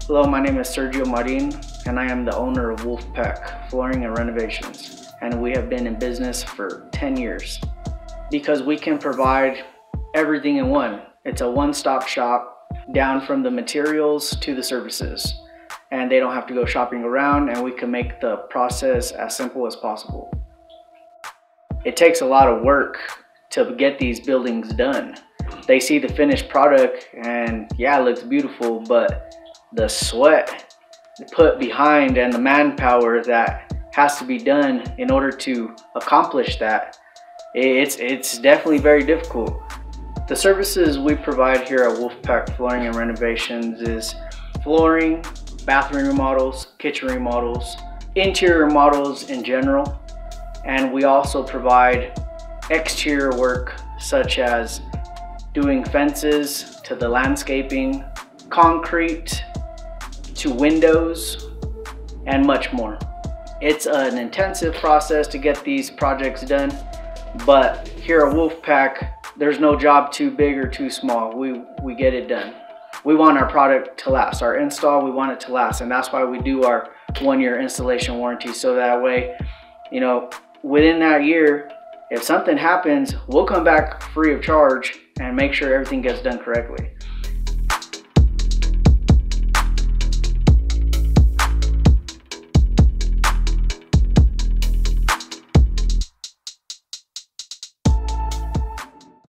Hello, my name is Sergio Marin, and I am the owner of Wolfpack Flooring and Renovations, and we have been in business for 10 years because we can provide everything in one. It's a one-stop shop, down from the materials to the services, and they don't have to go shopping around, and we can make the process as simple as possible. It takes a lot of work to get these buildings done. They see the finished product and yeah, it looks beautiful, but the sweat put behind and the manpower that has to be done in order to accomplish that, it's definitely very difficult. The services we provide here at Wolfpack Flooring and Renovations is flooring, bathroom remodels, kitchen remodels, interior remodels in general, and we also provide exterior work such as doing fences to the landscaping, concrete to windows, and much more. It's an intensive process to get these projects done, but here at Wolfpack, there's no job too big or too small. We get it done. We want our product to last. Our install, we want it to last, and that's why we do our 1-year installation warranty, so that way, you know, within that year, if something happens, we'll come back free of charge and make sure everything gets done correctly.